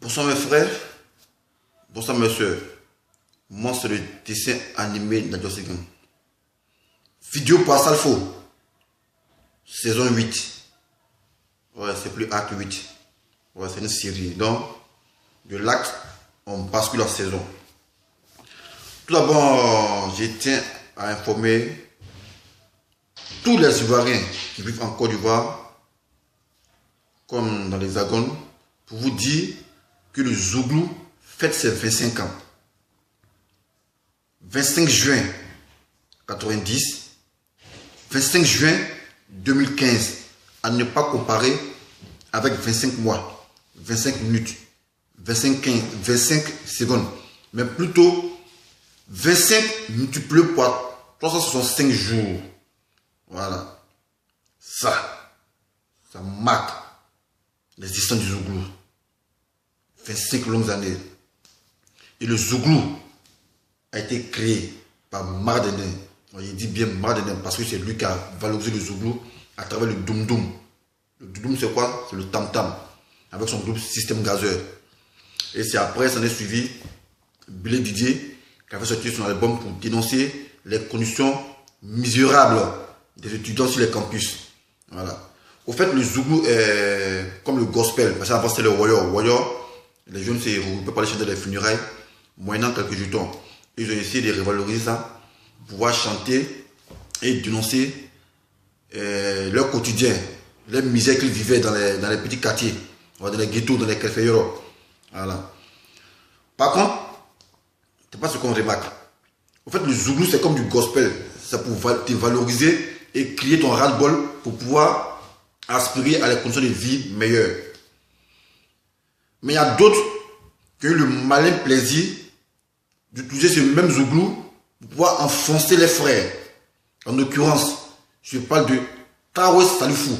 Bonsoir mes frères, bonsoir mes soeurs. Moi c'est le dessin animé Nadio Segan. Vidéo par Salfo. Saison 8. Ouais, c'est plus acte 8. Ouais, c'est une série. Donc, de l'acte, on bascule en saison. Tout d'abord, je tiens à informer tous les Ivoiriens qui vivent en Côte d'Ivoire, comme dans l'Hexagone, pour vous dire que le Zouglou fête ses 25 ans. 25 juin 90, 25 juin 2015, à ne pas comparer avec 25 mois, 25 minutes, 25 secondes, mais plutôt 25 multiplié par 365 jours. Voilà. Ça marque l'existence du Zouglou. 25 longues années. Et le Zouglou a été créé par Mardenin. Il dit bien Mardenin parce que c'est lui qui a valorisé le Zouglou à travers le Doum Doum. Le Doum Doum c'est quoi? C'est le Tam Tam avec son groupe Système Gazeur. Et c'est après, ça en est suivi Billy Didier qui a fait sortir son album pour dénoncer les conditions misérables des étudiants sur les campus. Voilà. Au fait, le Zouglou est comme le gospel, parce qu'avant c'était le warrior. Warrior, les jeunes se regroupaient pour aller chanter les funérailles, moyennant quelques jetons. Ils ont essayé de revaloriser ça, pour pouvoir chanter et dénoncer leur quotidien, les misères qu'ils vivaient dans les petits quartiers, dans les ghettos, dans les cafés. Voilà. Par contre, c'est pas ce qu'on remarque. En fait, le Zouglou, c'est comme du gospel. C'est pour te valoriser et crier ton ras-le-bol pour pouvoir aspirer à des conditions de vie meilleures. Mais il y a d'autres qui ont eu le malin plaisir d'utiliser ce même Zouglou pour pouvoir enfoncer les frères. En l'occurrence, je parle de Tawes Salifou,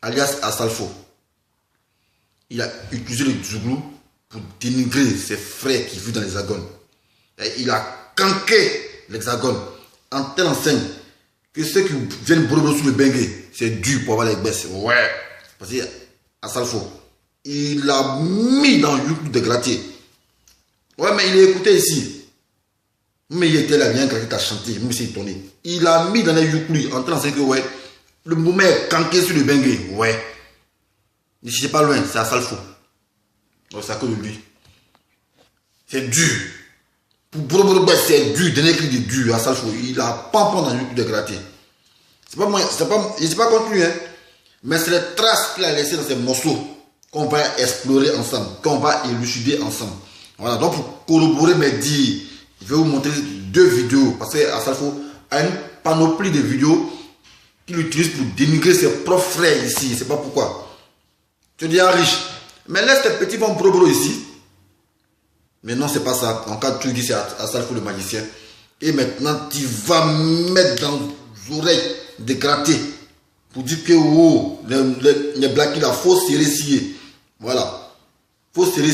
alias Asalfo. Il a utilisé le Zouglou pour dénigrer ses frères qui vivent dans l'Hexagone. Il a canqué l'Hexagone en telle enseigne que ceux qui viennent broder sous le bengue, c'est dur pour avoir les baisses. Ouais. Parce que Asalfo, il a mis dans le YouTube de gratter. Ouais, mais il est écouté ici. Mais il était là, bien quand il a chanté, même s'il tourné. Il a mis dans les YouTube en train de dire que ouais, le moment est canqué sur le bengue. Ouais. Ne cherchez pas loin, c'est Asalfo. Donc c'est à cause de lui. C'est dur. Pour Brobo, c'est dur, dernier cri de dur à Salfo. Il a pas dans le YouTube de gratter. C'est pas moi, je ne sais pas contre lui, hein. Mais c'est les traces qu'il a laissées dans ces morceaux qu'on va explorer ensemble, qu'on va élucider ensemble. Voilà, donc pour corroborer mes dires, je vais vous montrer 2 vidéos. Parce que Asalfo a une panoplie de vidéos qu'il utilise pour dénigrer ses propres frères ici. C'est pas pourquoi. Tu dis riche. Mais laisse tes petits bons Brobo ici. Mais non, c'est pas ça. En cas tu dis c'est Asalfo le magicien. Et maintenant, tu vas mettre dans les oreilles des grattés pour dire que oh, les blacks, il a faux serré. Voilà. Faux serré.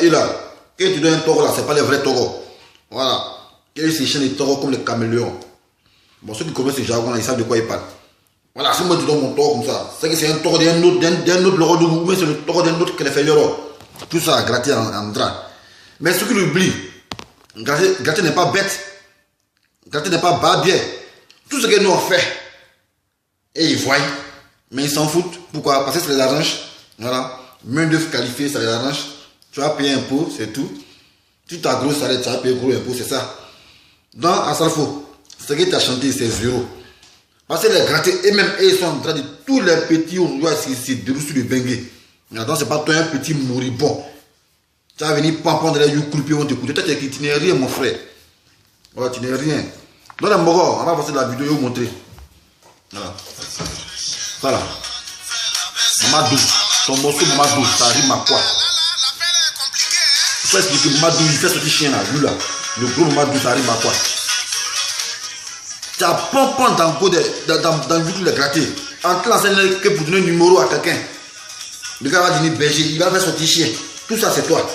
Et là, quand tu donnes un taureau là, c'est pas les vrais taureaux. Voilà. Et ces chiens de taureaux comme les caméléons. Bon, ceux qui connaissent ce jargon là, ils savent de quoi ils parlent. Voilà, si moi tu donnes mon taureau comme ça, c'est que c'est un taureau d'un autre loro de vous, mais c'est le taureau d'un autre qui les fait l'euro. Tout ça gratté en drap. Mais ce qu'il oublie, gratter n'est pas bête, gratter n'est pas barbier. Tout ce que nous on fait, et ils voient, mais ils s'en foutent. Pourquoi? Parce que ça les arrange. Voilà. Main d'œuvre qualifiée, ça les arrange. Tu vas payer un impôt, c'est tout. Tu t'as gros salaire, tu vas payer gros impôt, c'est ça. Dans Asalfo, ce que tu as chanté, c'est 0. Parce que les grattés, et même eux, ils sont en train de tous les petits rouages qui se déroulent sur le bengue. Donc c'est pas toi un petit moribond. Tu vas venir prendre les youcoups et on t'écoute. Toi, tu n'es rien, mon frère. Voilà, tu n'es rien. Dans le Moro, on va passer la vidéo et vous montrer. Voilà. Voilà. Mamadou. Ton morceau Mamadou, ça rime à quoi? Il faut expliquer Mamadou, il fait ce petit chien là, lui là. Le gros Mamadou, ça rime à quoi? Tu as pompon dans le YouTube de gratter. En te lançant que pour donner un numéro à quelqu'un. Le gars va devenir berger, il va faire son petit chien. Tout ça, c'est toi.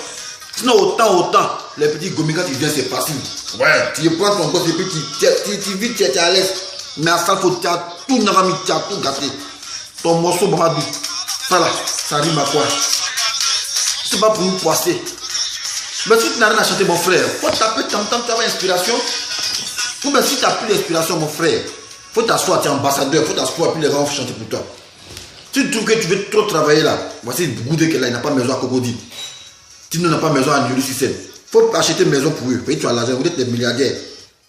Sinon, autant, les petits gomigas qui viennent, c'est facile. Ouais, tu prends ton gosse et puis tu vis, tu es à l'aise. Mais à ça, tu as tout narami, tu as tout gâté. Ton morceau Mamadou, ça là, ça rime à quoi? C'est pas pour nous poisser. Mais si tu n'as rien à chanter, mon frère, faut taper tant tu as inspiration. Ou bien si tu n'as plus d'inspiration, mon frère, faut t'asseoir, tu es ambassadeur, faut t'asseoir, puis les gens vont chanter pour toi. Si tu trouves que tu veux trop travailler là, voici Goudé qui là, il n'a pas maison à Cocody. Tino n'a pas maison à Niolu Sissel. Il faut acheter une maison pour eux. Vous tu as l'argent, vous êtes des milliardaires.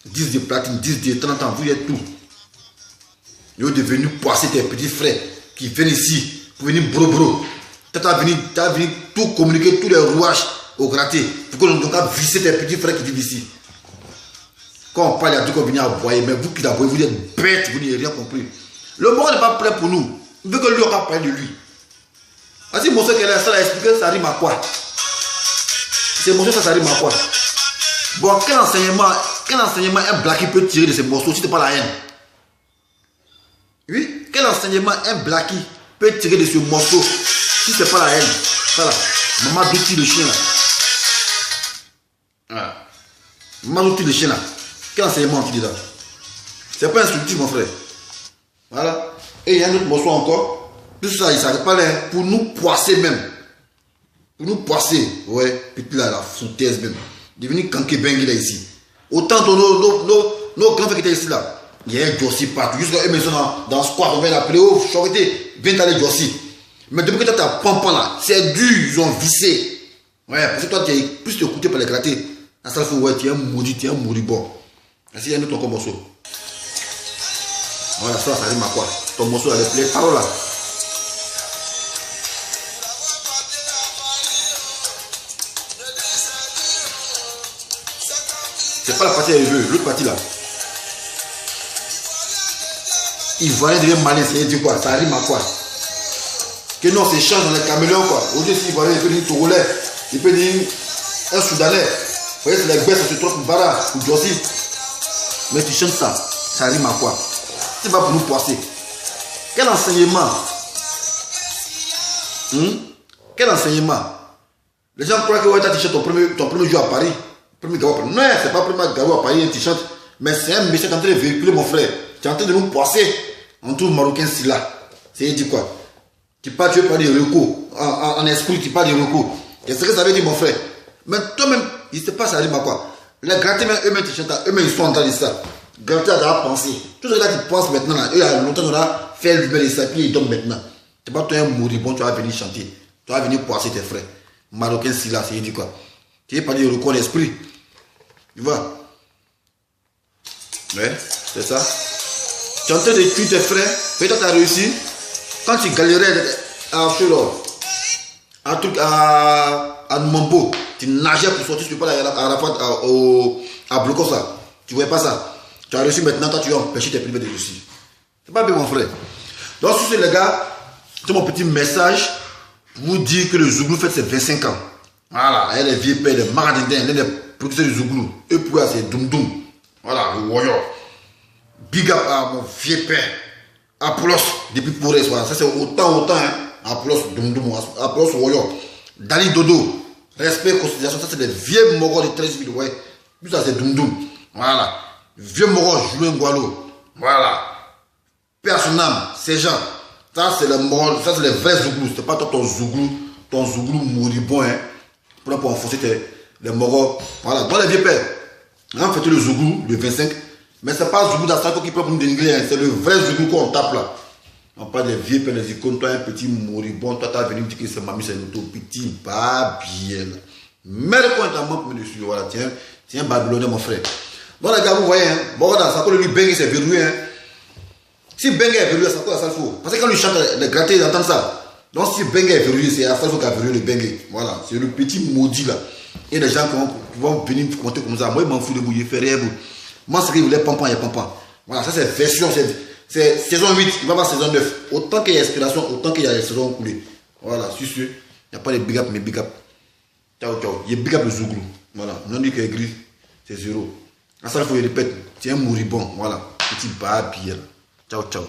10 de platine, 10 de 30 ans, vous êtes tout. Ils sont devenus poisser tes petits frères qui viennent ici pour venir bro. Tu as venu tout communiquer, tous les rouages au gratté. Pour qu'on doit visser tes petits frères qui vivent ici. Quand on parle, il y a tout qu'on vient aboyer. Mais vous qui aboyez, vous êtes bêtes, vous n'avez rien compris. Le monde n'est pas prêt pour nous. Il veut que lui, on va parler de lui. Vas-y, mon soeur, qu'elle a ça à expliquer, ça rime à quoi? Ces morceaux, ça rime à quoi? Bon, quel enseignement un blacky peut tirer de ces morceaux si ce n'est pas la haine? Oui? Quel enseignement un blacky peut tirer de ce morceau si ce n'est pas la haine? Voilà. Maman Douti le chien là. Voilà. Maman Douti le chien là. Quel enseignement tu dis là? C'est pas instructif, mon frère. Voilà. Et il y a un autre morceau encore. Tout ça, il ne s'arrête pas là pour nous poisser même. Pour nous poisser. Ouais. Puis là, la foutaise même. Devenu Kanké Bengi là ici. Autant nos grands frères qui étaient ici là. Il y a un Jossi partout. Jusqu'à eux, ils sont dans ce squat. On vient l'appeler. Oh, Chorité, viens t'aller Jossi. Mais depuis que tu as pampan là, c'est dur. Ils ont vissé. Ouais, parce que toi, tu es plus écouté par les grattés. À ça, ouais, tu es un maudit, tu es un moribond. Ainsi, il y a un autre morceau. Voilà, ça rime à quoi? Ton morceau, les paroles là. C'est pas la partie à veut, l'autre partie là. Ivoirien devient malin, c'est dire quoi? Ça rime à quoi? Que non, c'est change dans les caméléons quoi. Aujourd'hui, si Ivoirien il peut dire Togolais, il peut dire un Soudanais. Vous voyez, c'est les baisses, ça se trouve pour Bara, pour Jossi. Mais tu chantes ça rime à quoi? C'est pas pour nous poisser. Quel enseignement? Quel enseignement? Les gens croient que ouais, tu as t-shirt ton premier jour à Paris. Premier garou à Paris. Non, c'est pas le premier garou à Paris, un t-shirt. Mais c'est un monsieur qui est en train de véhiculer, mon frère. Tu es en train de nous poisser. On trouve Marocain si là. C'est dit quoi? Tu parles, tu veux parler de recours. En esprit, tu parles de recours. Qu'est-ce que ça veut dire, mon frère? Mais toi-même, il ne sait pas ça rime à quoi. Les grattés, eux-mêmes, eux-mêmes, ils sont en train de ça. Grattés à penser. Tout ce que tu penses maintenant, là, eux, il y a longtemps, on a fait le bel et puis ils tombent maintenant. Tu n'es pas toi un moribond, tu vas venir chanter. Tu vas venir poisser tes frères. Marocain si là, c'est dit quoi? Tu veux parler de recours d'esprit. Tu vois? Ouais, c'est ça. Tu es en train de tuer tes frères. Peut-être tu as réussi. Quand tu galérais à Numambo, tu nageais pour sortir, tu peux pas aller à Blocos là. Tu ne voyais pas ça. Tu as réussi maintenant, toi tu vas empêcher tes privés de réussir. C'est pas bien mon frère. Donc sur ce les gars, c'est mon petit message pour vous dire que le Zouglou fête ses 25 ans. Voilà, elle est vieux père, les maradindins, les producteurs du Zouglou. Et pour là c'est Doum Doum. Voilà, le Woyo. Big up à mon vieux père. Apollos, depuis pour voilà. Ça c'est autant, hein. Apollos, Doum Doum, Apollos, Woyo. Dali Dodo, respect, considération, ça c'est des vieux mogos de 13 000, ouais. Puis ça c'est Doum Doum. Voilà. Vieux mogos, Julien Gualo. Voilà. Père son âme, ces gens. Ça c'est les mogos, ça c'est les vrais Zouglous. C'est pas toi ton Zouglou moribond, hein. Pour enfoncer les mogos. Voilà. Dans les vieux pères. On a fait le Zouglou, le 25. Mais c'est pas Zouglou d'Astrako qui peut nous dénigrer, hein. C'est le vrai Zouglou qu'on tape là. On parle des vieux pères, les icônes, toi un petit moribond, toi t'as venu me dire que c'est mamie, c'est une auto, petit, pas bien. Mets le point en main pour me dessus, voilà, tiens, Babylonais mon frère. Donc les gars, vous voyez, hein, bon, ça peut lui Bengue, c'est verrouillé, hein. Si Bengue est verrouillé, c'est quoi la salle faux? Parce que quand lui chante, les grattés, ils entendent ça. Donc si Bengue est verrouillé, c'est la salle faux qui a verrouillé le Bengue. Voilà, c'est le petit maudit là. Et les gens qui vont venir me commenter comme ça, moi je m'en fous de bouiller, faire rien. Moi, ce qu'ils voulaient, pampan, il y a pampan. Voilà, ça c'est version, c'est saison 8, il va avoir saison 9. Autant qu'il y a inspiration, autant qu'il y a les saisons coulées. Voilà, sur ce, il n'y a pas de big up, mais big up. Ciao, ciao. Il y a big up le Zouglou. Voilà, non dit que gris, c'est zéro. À ça, il faut que je répète, c'est un moribond. Voilà, petit babier. Ciao, ciao.